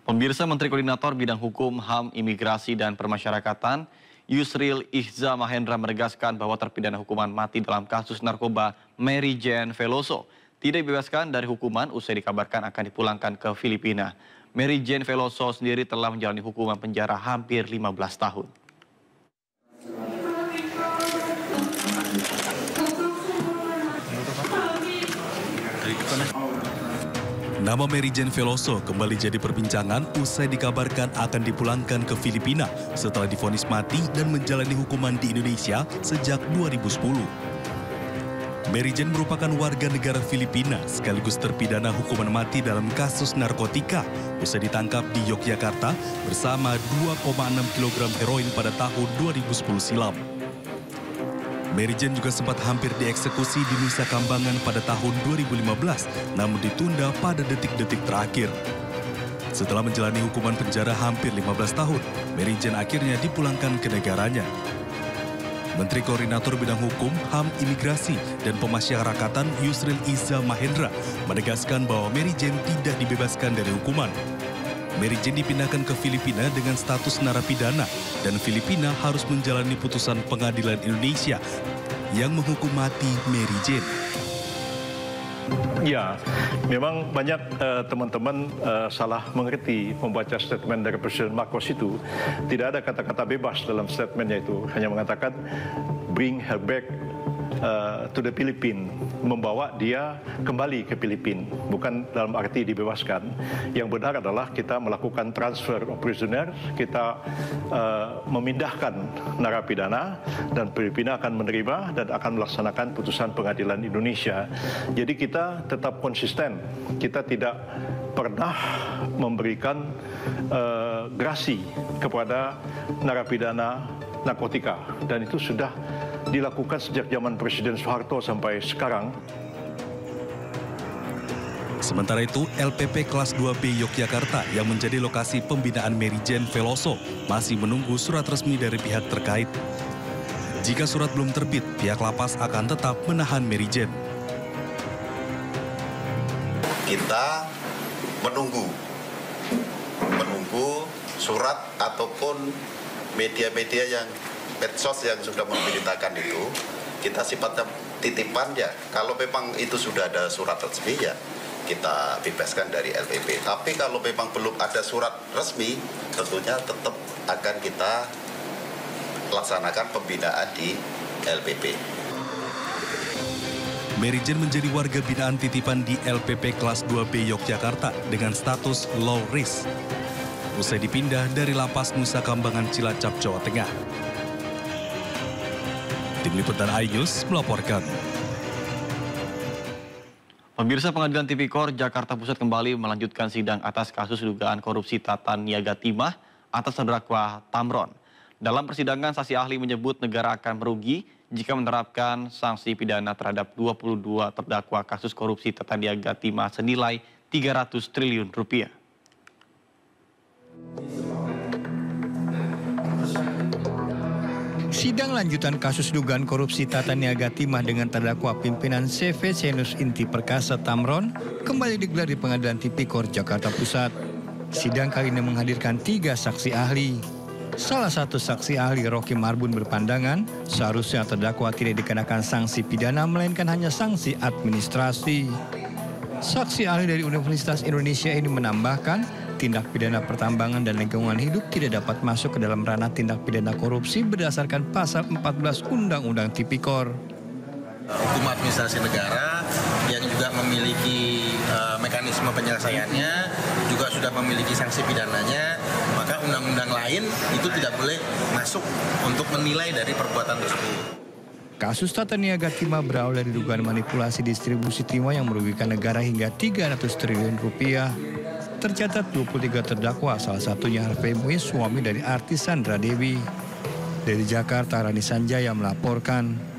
Pemirsa, Menteri Koordinator Bidang Hukum, HAM, Imigrasi, dan Permasyarakatan, Yusril Ihza Mahendra menegaskan bahwa terpidana hukuman mati dalam kasus narkoba Mary Jane Veloso tidak dibebaskan dari hukuman usai dikabarkan akan dipulangkan ke Filipina. Mary Jane Veloso sendiri telah menjalani hukuman penjara hampir 15 tahun. Nama Mary Jane Veloso kembali jadi perbincangan usai dikabarkan akan dipulangkan ke Filipina setelah divonis mati dan menjalani hukuman di Indonesia sejak 2010. Mary Jane merupakan warga negara Filipina sekaligus terpidana hukuman mati dalam kasus narkotika usai ditangkap di Yogyakarta bersama 2,6 kg heroin pada tahun 2010 silam. Mary Jane juga sempat hampir dieksekusi di Nusa Kambangan pada tahun 2015, namun ditunda pada detik-detik terakhir. Setelah menjalani hukuman penjara hampir 15 tahun, Mary Jane akhirnya dipulangkan ke negaranya. Menteri Koordinator Bidang Hukum, HAM, Imigrasi, dan Pemasyarakatan Yusril Ihza Mahendra menegaskan bahwa Mary Jane tidak dibebaskan dari hukuman. Mary Jane dipindahkan ke Filipina dengan status narapidana dan Filipina harus menjalani putusan pengadilan Indonesia yang menghukum mati Mary Jane. Ya, memang banyak teman-teman salah mengerti membaca statement dari Presiden Marcos itu. Tidak ada kata-kata bebas dalam statementnya itu. Hanya mengatakan bring her back to the Philippines, membawa dia kembali ke Filipina, bukan dalam arti dibebaskan. Yang benar adalah kita melakukan transfer of prisoner, kita memindahkan narapidana dan Filipina akan menerima dan akan melaksanakan putusan pengadilan Indonesia. Jadi kita tetap konsisten, kita tidak pernah memberikan grasi kepada narapidana narkotika dan itu sudah dilakukan sejak zaman Presiden Soeharto sampai sekarang. Sementara itu, LPP Kelas 2B Yogyakarta yang menjadi lokasi pembinaan Mary Jane Veloso masih menunggu surat resmi dari pihak terkait. Jika surat belum terbit, pihak lapas akan tetap menahan Mary Jane. Kita menunggu surat ataupun media-media yang medsos yang sudah memberitakan itu, kita sifatnya titipan ya. Kalau memang itu sudah ada surat resmi ya, kita bebaskan dari LPP. Tapi kalau memang belum ada surat resmi, tentunya tetap akan kita laksanakan pembinaan di LPP. Mary Jane menjadi warga binaan titipan di LPP Kelas 2B Yogyakarta dengan status low risk. Usai dipindah dari lapas Nusa Kambangan Cilacap, Jawa Tengah. Tim Liputan iNews melaporkan. Pemirsa, Pengadilan Tipikor Jakarta Pusat kembali melanjutkan sidang atas kasus dugaan korupsi Tata Niaga Timah atas terdakwa Tamron. Dalam persidangan, saksi ahli menyebut negara akan merugi jika menerapkan sanksi pidana terhadap 22 terdakwa kasus korupsi Tata Niaga Timah senilai 300 triliun rupiah. Sidang lanjutan kasus dugaan korupsi Tata Niaga Timah dengan terdakwa pimpinan CV Senus Inti Perkasa Tamron kembali digelar di Pengadilan Tipikor Jakarta Pusat. Sidang kali ini menghadirkan 3 saksi ahli. Salah satu saksi ahli, Rocky Marbun, berpandangan seharusnya terdakwa tidak dikenakan sanksi pidana melainkan hanya sanksi administrasi. Saksi ahli dari Universitas Indonesia ini menambahkan, tindak pidana pertambangan dan lingkungan hidup tidak dapat masuk ke dalam ranah tindak pidana korupsi berdasarkan pasal 14 Undang-Undang Tipikor. Hukum administrasi negara yang juga memiliki mekanisme penyelesaiannya, juga sudah memiliki sanksi pidananya, maka undang-undang lain itu tidak boleh masuk untuk menilai dari perbuatan tersebut. Kasus Tata Niaga Timah berawal dari dugaan manipulasi distribusi timah yang merugikan negara hingga 300 triliun rupiah. Tercatat 23 terdakwa, salah satunya Harvey Muiz, suami dari artis Sandra Dewi. Dari Jakarta, Rani Sanjaya melaporkan.